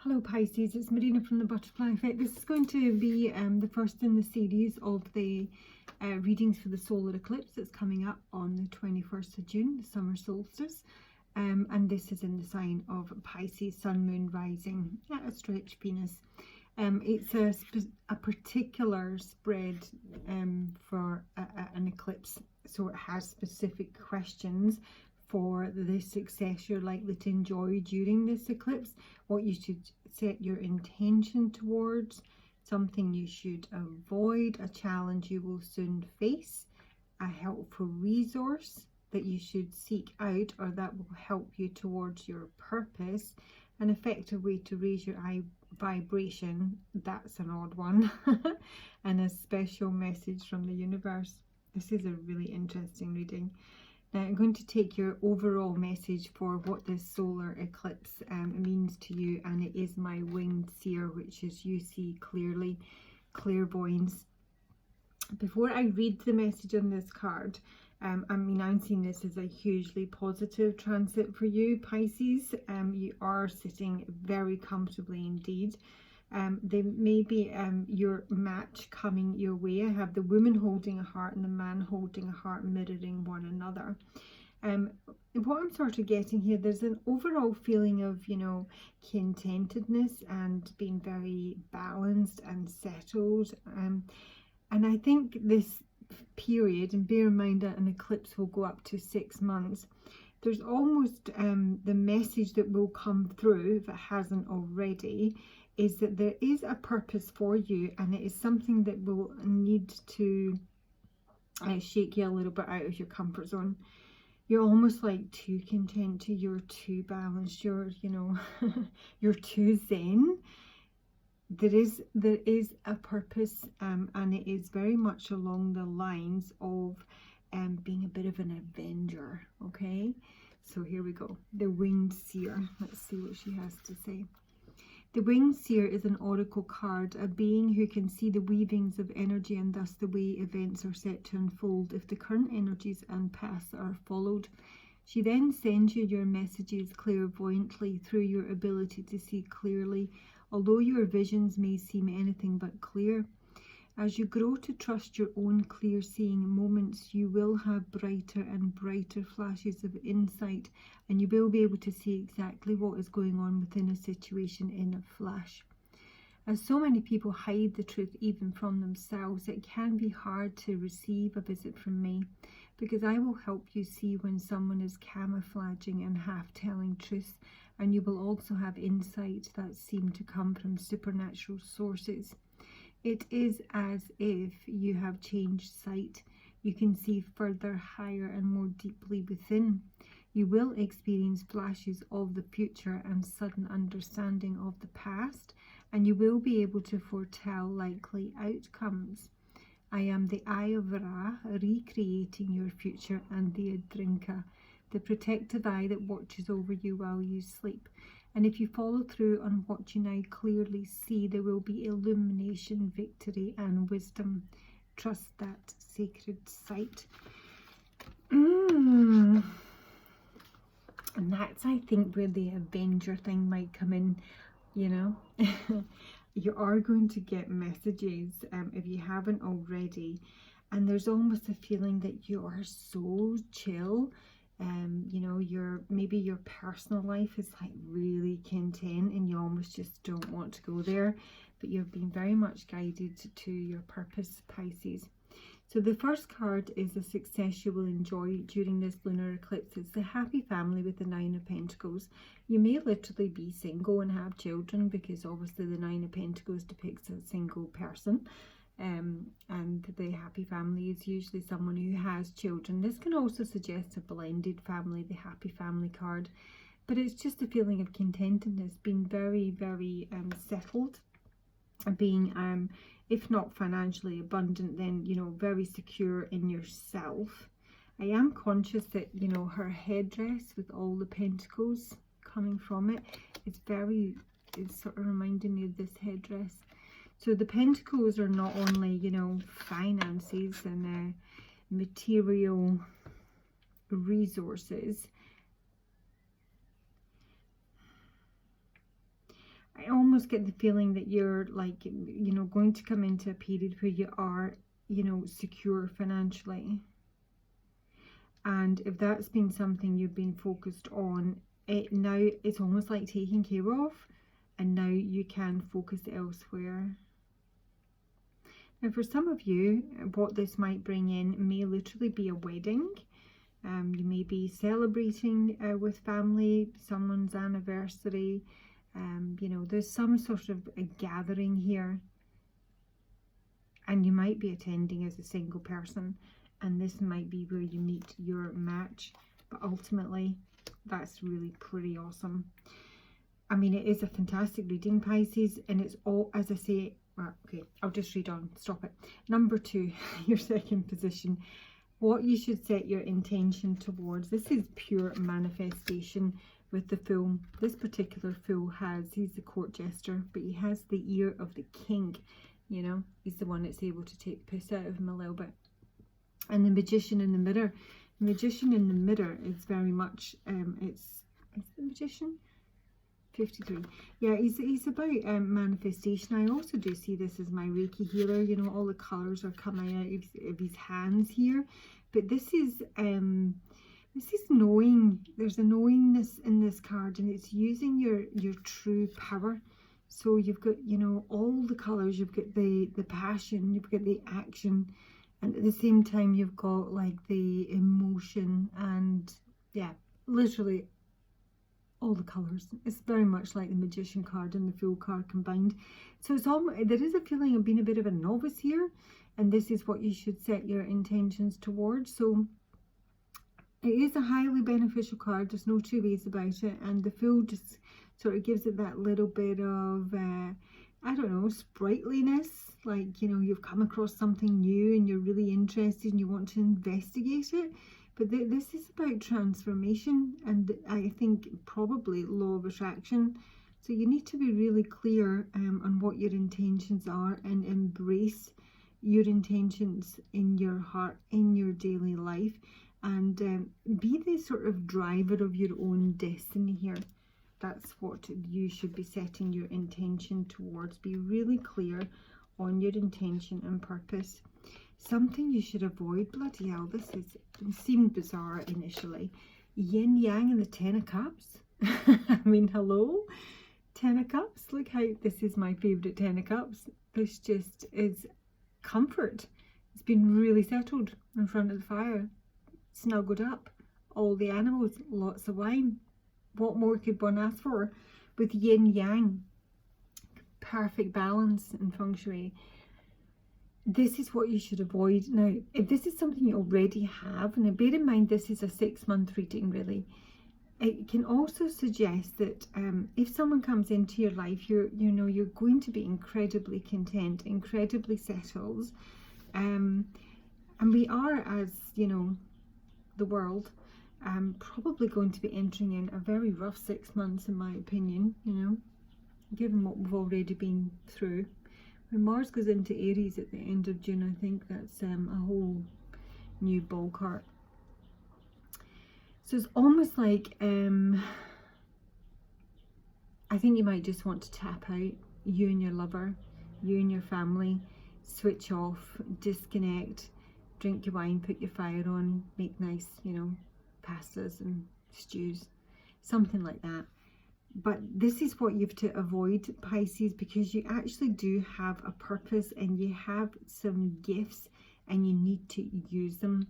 Hello Pisces, it's Marina from the Butterfly Effect. This is going to be the first in the series of the readings for the solar eclipse that's coming up on the 21st of June, the summer solstice. And this is in the sign of Pisces, Sun, Moon, Rising, a stretch Venus. It's a particular spread for an eclipse, so it has specific questions for the success you're likely to enjoy during this eclipse, what you should set your intention towards, something you should avoid, a challenge you will soon face, a helpful resource that you should seek out or that will help you towards your purpose, an effective way to raise your vibration, that's an odd one, and a special message from the universe. This is a really interesting reading. Now I'm going to take your overall message for what this solar eclipse means to you, and it is my winged seer, which is you see clearly, clairvoyance. Before I read the message on this card, I'm seeing this as a hugely positive transit for you, Pisces. You are sitting very comfortably indeed. There may be your match coming your way. I have the woman holding a heart and the man holding a heart mirroring one another. What I'm sort of getting here, there's an overall feeling of, contentedness and being very balanced and settled. And I think this period, and bear in mind that an eclipse will go up to 6 months, there's almost the message that will come through, if it hasn't already, is that there is a purpose for you, and it is something that will need to shake you a little bit out of your comfort zone. You're almost like too content, you're too balanced, you're you're too zen. There is a purpose, and it is very much along the lines of being a bit of an avenger. Okay, so here we go. The winged seer. Let's see what she has to say. The winged seer is an oracle card, a being who can see the weavings of energy and thus the way events are set to unfold if the current energies and paths are followed. She then sends you your messages clairvoyantly through your ability to see clearly, although your visions may seem anything but clear. As you grow to trust your own clear-seeing moments, you will have brighter and brighter flashes of insight, and you will be able to see exactly what is going on within a situation in a flash. As so many people hide the truth even from themselves, it can be hard to receive a visit from me, because I will help you see when someone is camouflaging and half-telling truth, and you will also have insight that seem to come from supernatural sources. It is as if you have changed sight. You can see further, higher and more deeply within. You will experience flashes of the future and sudden understanding of the past, and you will be able to foretell likely outcomes. I am the Eye of Ra, recreating your future, and the Adrinka, the protective eye that watches over you while you sleep. And if you follow through on what you now clearly see, there will be illumination, victory and wisdom. Trust that sacred sight. And that's, I think, where the Avenger thing might come in, You are going to get messages, if you haven't already, and there's almost a feeling that you are so chill. Maybe your personal life is like really content and you almost just don't want to go there, but you've been very much guided to your purpose, Pisces. So the first card is a success you will enjoy during this lunar eclipse. It's the happy family with the Nine of Pentacles. You may literally be single and have children, because obviously the Nine of Pentacles depicts a single person. And the happy family is usually someone who has children. This can also suggest a blended family, the happy family card, but it's just a feeling of contentedness, being very, very settled, being if not financially abundant, then very secure in yourself. I am conscious that her headdress with all the pentacles coming from it, it's sort of reminding me of this headdress. So the pentacles are not only, finances and material resources. I almost get the feeling that you're like, you know, going to come into a period where you are, you know, secure financially. And if that's been something you've been focused on, now it's almost like taken care of, and now you can focus elsewhere. Now for some of you, what this might bring in may literally be a wedding. You may be celebrating with family, someone's anniversary. You know, there's some sort of a gathering here, and you might be attending as a single person, and this might be where you meet your match. But ultimately, that's really pretty awesome. I mean, it is a fantastic reading, Pisces, and it's all, as I say, okay, I'll just read on, stop it. Number 2, your second position. What you should set your intention towards. This is pure manifestation with the Fool. This particular Fool he's the court jester, but he has the ear of the king. You know, he's the one that's able to take the piss out of him a little bit. And the Magician in the Mirror. The Magician in the Mirror is very much, it's the Magician? 53. Yeah, he's about manifestation. I also do see this as my Reiki healer. You know, all the colours are coming out of his hands here. But this is knowing. There's a knowingness in this card, and it's using your true power. So you've got, you know, all the colours. You've got the passion. You've got the action, and at the same time you've got like the emotion, and yeah, literally all the colours. It's very much like the Magician card and the Fool card combined. So it's all, there is a feeling of being a bit of a novice here, and this is what you should set your intentions towards. So it is a highly beneficial card, there's no two ways about it, and the Fool just sort of gives it that little bit of I don't know, sprightliness, like, you know, you've come across something new and you're really interested and you want to investigate it. But this is about transformation, and I think probably law of attraction. So you need to be really clear on what your intentions are, and embrace your intentions in your heart, in your daily life, and be the sort of driver of your own destiny here. That's what you should be setting your intention towards. Be really clear on your intention and purpose. Something you should avoid, bloody hell, this seemed bizarre initially. Yin Yang and the 10 of Cups. I mean, hello? 10 of Cups, look how, this is my favourite 10 of Cups. This just is comfort. It's been really settled in front of the fire, snuggled up, all the animals, lots of wine. What more could one ask for? With Yin Yang, perfect balance in feng shui. This is what you should avoid. Now, if this is something you already have, and bear in mind this is a 6-month reading really, it can also suggest that if someone comes into your life, you're going to be incredibly content, incredibly settled, and we are, as you know, the world, probably going to be entering in a very rough 6 months, in my opinion, you know, given what we've already been through. When Mars goes into Aries at the end of June, I think that's a whole new ball cart. So it's almost like, I think you might just want to tap out, you and your lover, you and your family, switch off, disconnect, drink your wine, put your fire on, make nice, you know, pastas and stews, something like that. But this is what you have to avoid, Pisces, because you actually do have a purpose and you have some gifts and you need to use them.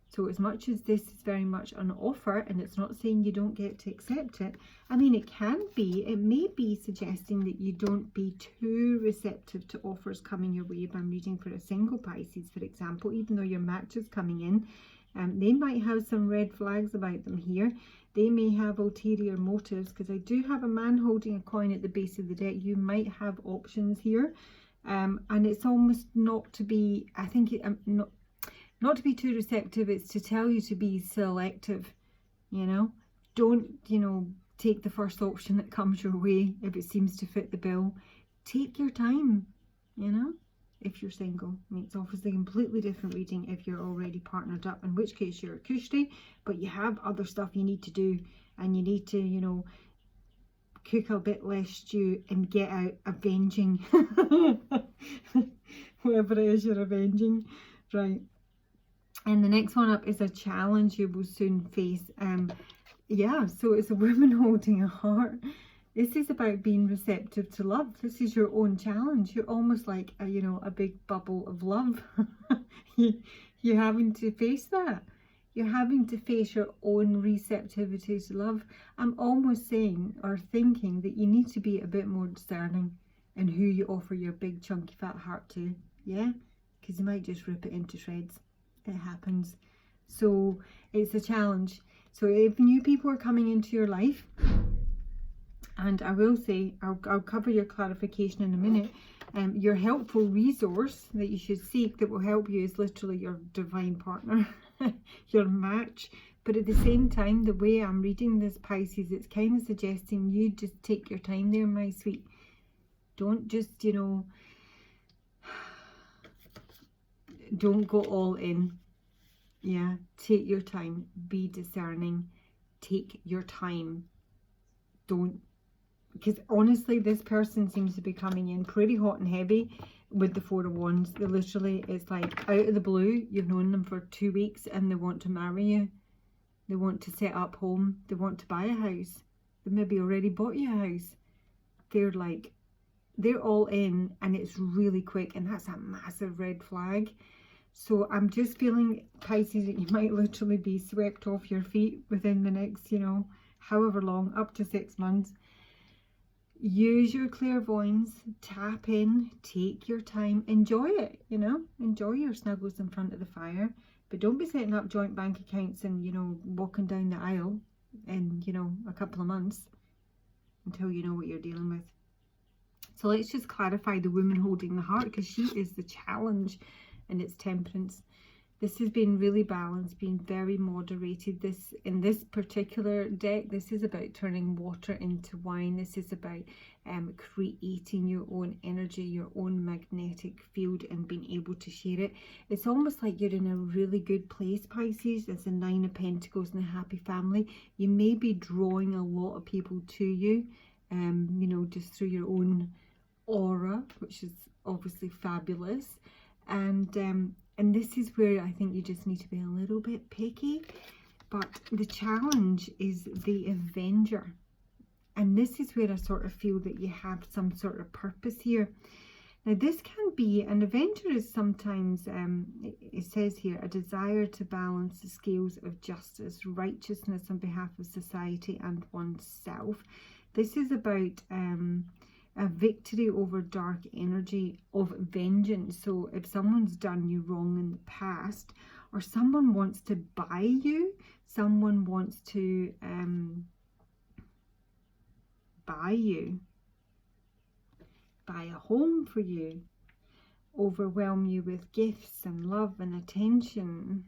So as much as this is very much an offer, and it's not saying you don't get to accept it, I mean, it may be suggesting that you don't be too receptive to offers coming your way. If I'm reading for a single Pisces, for example, even though your match is coming in, they might have some red flags about them here. They may have ulterior motives, because I do have a man holding a coin at the base of the deck. You might have options here, and it's almost not to be, I think, not to be too receptive. It's to tell you to be selective, you know. Don't, you know, take the first option that comes your way if it seems to fit the bill. Take your time, you know. If you're single, I mean, it's obviously a completely different reading if you're already partnered up, in which case you're a cushy, but you have other stuff you need to do, and you need to, you know, cook a bit less stew, and get out avenging. Whatever it is you're avenging. Right. And the next one up is a challenge you will soon face. Yeah, so it's a woman holding a heart. This is about being receptive to love. This is your own challenge. You're almost like a, you know, a big bubble of love. You're having to face that. You're having to face your own receptivity to love. I'm almost saying or thinking that you need to be a bit more discerning in who you offer your big chunky fat heart to. Yeah, because you might just rip it into shreds. It happens. So it's a challenge. So if new people are coming into your life, and I will say, I'll cover your clarification in a minute, your helpful resource that you should seek that will help you is literally your divine partner, your match. But at the same time, the way I'm reading this, Pisces, it's kind of suggesting you just take your time there, my sweet. Don't just, you know, don't go all in. Yeah, take your time, be discerning, take your time. Don't, because honestly, this person seems to be coming in pretty hot and heavy with the Four of Wands. They literally, it's like out of the blue, you've known them for 2 weeks and they want to marry you. They want to set up home. They want to buy a house. They maybe already bought you a house. They're like, they're all in, and it's really quick, and that's a massive red flag. So I'm just feeling, Pisces, that you might literally be swept off your feet within the next, you know, however long, up to 6 months. Use your clairvoyance, tap in, take your time, enjoy it, you know, enjoy your snuggles in front of the fire. But don't be setting up joint bank accounts and, you know, walking down the aisle in, you know, a couple of months until you know what you're dealing with. So let's just clarify the woman holding the heart, because she is the challenge, and it's Temperance. This has been really balanced, been very moderated. This, in this particular deck, this is about turning water into wine. This is about creating your own energy, your own magnetic field, and being able to share it. It's almost like you're in a really good place, Pisces. There's the Nine of Pentacles and a happy family. You may be drawing a lot of people to you, you know, just through your own aura, which is obviously fabulous. And this is where I think you just need to be a little bit picky. But the challenge is the Avenger. And this is where I sort of feel that you have some sort of purpose here. Now this can be, an Avenger is sometimes, it says here, a desire to balance the scales of justice, righteousness on behalf of society and oneself. This is about a victory over dark energy of vengeance. So if someone's done you wrong in the past, or someone wants to buy you, someone wants to buy you, buy a home for you, overwhelm you with gifts and love and attention.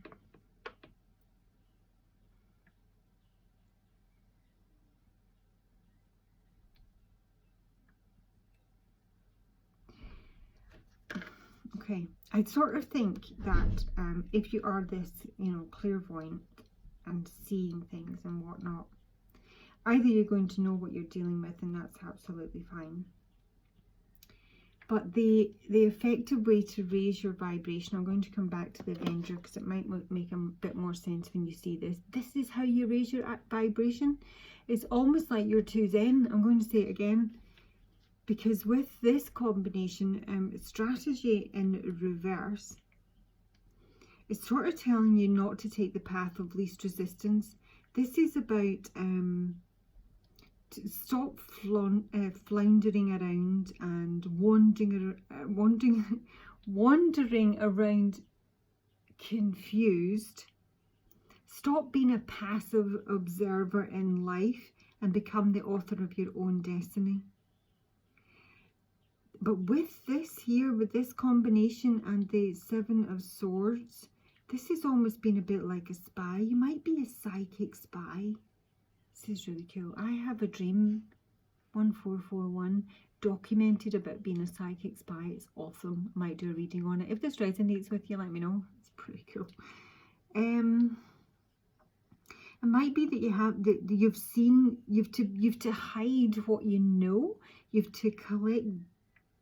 Okay, I sort of think that if you are this, you know, clairvoyant and seeing things and whatnot, either you're going to know what you're dealing with, and that's absolutely fine. But the effective way to raise your vibration, I'm going to come back to the Avenger because it might make a bit more sense when you see this. This is how you raise your vibration. It's almost like you're too zen. I'm going to say it again. Because with this combination, strategy in reverse, it's sort of telling you not to take the path of least resistance. This is about to stop floundering around and wandering around confused. Stop being a passive observer in life and become the author of your own destiny. But with this here, with this combination and the Seven of Swords, this has almost been a bit like a spy. You might be a psychic spy. This is really cool. I have a dream, 1441, documented about being a psychic spy. It's awesome. I might do a reading on it. If this resonates with you, let me know. It's pretty cool. And It might be that you've to hide what you know. You've to collect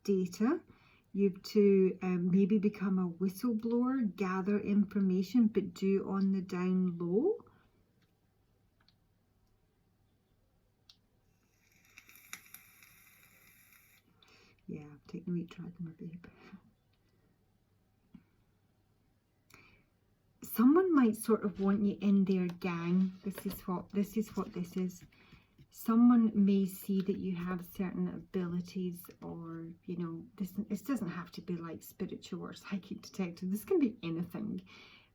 data. You've to maybe become a whistleblower, gather information, but do on the down low. Yeah, take the wheat dragon, my babe. Someone might sort of want you in their gang. This is what this is. Someone may see that you have certain abilities, or you know, this doesn't have to be like spiritual or psychic detective. This can be anything.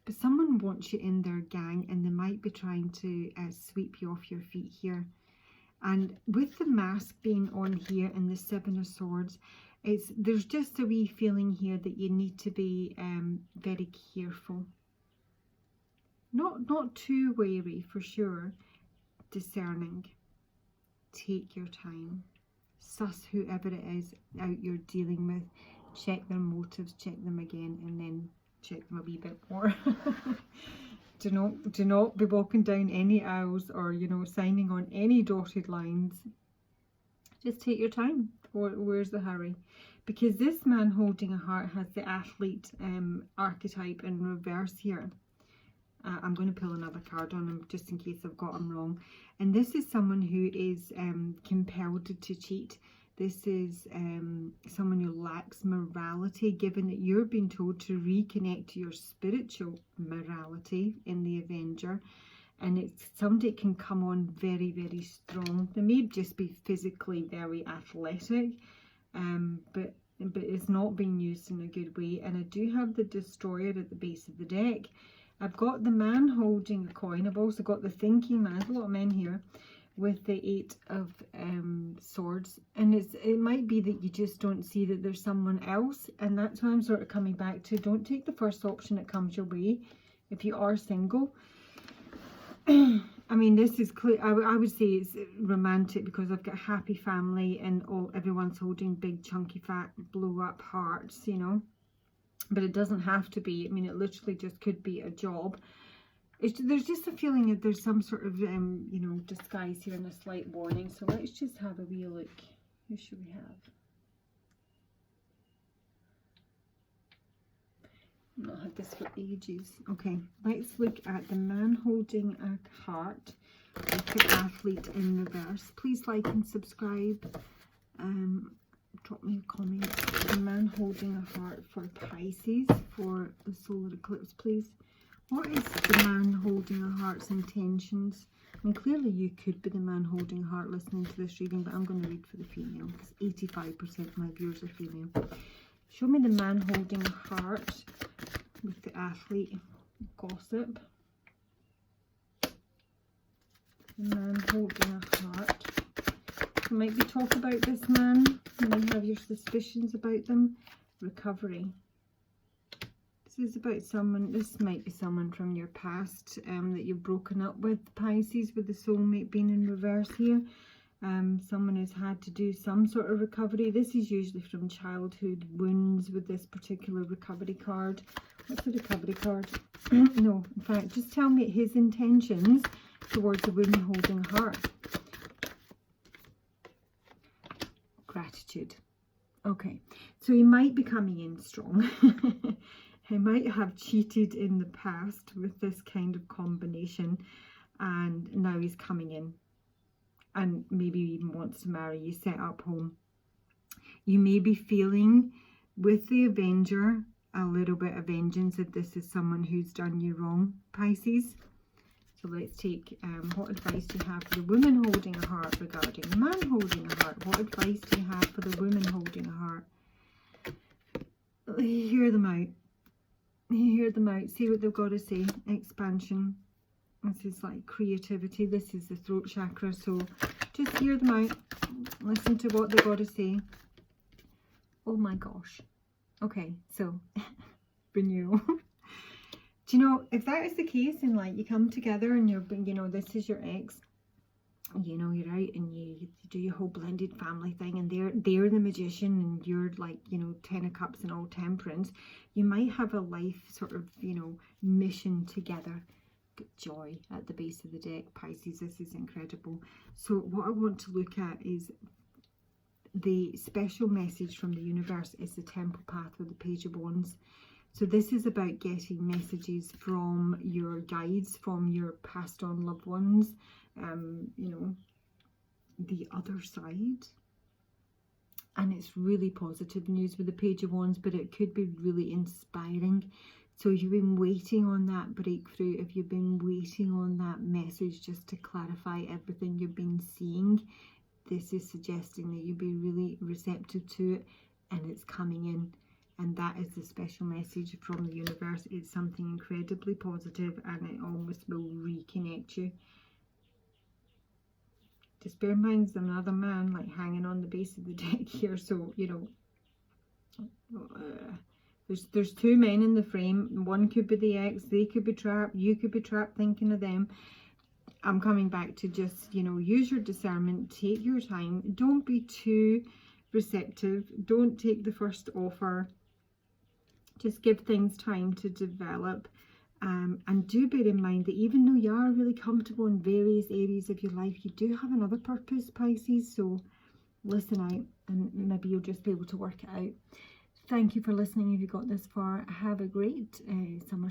But someone wants you in their gang, and they might be trying to sweep you off your feet here. And with the mask being on here and the Seven of Swords, there's just a wee feeling here that you need to be very careful. Not too wary for sure. Discerning. Take your time. Suss whoever it is out you're dealing with. Check their motives, check them again, and then check them a wee bit more. Do not be walking down any aisles or, you know, signing on any dotted lines. Just take your time. Where's the hurry? Because this man holding a heart has the athlete archetype in reverse here. I'm going to pull another card on him just in case I've got him wrong. And this is someone who is compelled to cheat. This is someone who lacks morality, given that you're being told to reconnect to your spiritual morality in the Avenger. And it's somebody that can come on very, very strong. They may just be physically very athletic, but it's not being used in a good way. And I do have the Destroyer at the base of the deck. I've got the man holding a coin. I've also got the thinking man. There's a lot of men here with the Eight of Swords. And it might be that you just don't see that there's someone else. And that's why I'm sort of coming back to, don't take the first option that comes your way if you are single. I mean, this is clear. I would say it's romantic because I've got a happy family and everyone's holding big, chunky, fat, blow-up hearts, you know. But it doesn't have to be. I mean, it literally just could be a job. There's just a feeling that there's some sort of, you know, disguise here and a slight warning. So let's just have a wee look. Who should we have? I've not had this for ages. Okay, let's look at the man holding a heart with the athlete in reverse. Please like and subscribe. Drop me a comment. The man holding a heart for Pisces for the solar eclipse, please. What is the man holding a heart's intentions? I mean, clearly you could be the man holding a heart listening to this reading, but I'm going to read for the female because 85% of my viewers are female. Show me the man holding a heart with the athlete. Gossip. The man holding a heart. You might be talk about this man. You may have your suspicions about them. Recovery. This is about someone. This might be someone from your past that you've broken up with, Pisces, with the soulmate being in reverse here. Someone who's had to do some sort of recovery. This is usually from childhood wounds with this particular recovery card. What's the recovery card? No, in fact, just tell me his intentions towards the woman holding a heart. Gratitude. Okay, so he might be coming in strong. He might have cheated in the past with this kind of combination, and now he's coming in and maybe even wants to marry you, set up home. You may be feeling with the Avenger a little bit of vengeance if this is someone who's done you wrong, Pisces. So let's take what advice do you have for the woman holding a heart regarding the man holding a heart? What advice do you have for the woman holding a heart? Hear them out. Hear them out. See what they've got to say. Expansion. This is like creativity. This is the throat chakra. So just hear them out. Listen to what they've got to say. Oh my gosh. Okay, so renewal. Do you know, if that is the case and like you come together and you're, you know, this is your ex, you know, you're out and you do your whole blended family thing and they're the magician and you're like, you know, 10 of cups and all temperance, you might have a life sort of, you know, mission together. joy at the base of the deck, Pisces. This is incredible. So what I want to look at is the special message from the universe is the Temple Path with the Page of Wands. So this is about getting messages from your guides, from your passed on loved ones, you know, the other side. And it's really positive news with the Page of Wands, but it could be really inspiring. So if you've been waiting on that breakthrough, if you've been waiting on that message just to clarify everything you've been seeing, this is suggesting that you'll be really receptive to it, and it's coming in. And that is the special message from the universe. It's something incredibly positive, and it almost will reconnect you. Just bear in mind, there's another man like hanging on the base of the deck here. So, you know, there's two men in the frame. One could be the ex. They could be trapped. You could be trapped thinking of them. I'm coming back to just, you know, use your discernment. Take your time. Don't be too receptive. Don't take the first offer. Just give things time to develop. And do bear in mind that even though you are really comfortable in various areas of your life, you do have another purpose, Pisces. So listen out, and maybe you'll just be able to work it out. Thank you for listening if you got this far. Have a great summer.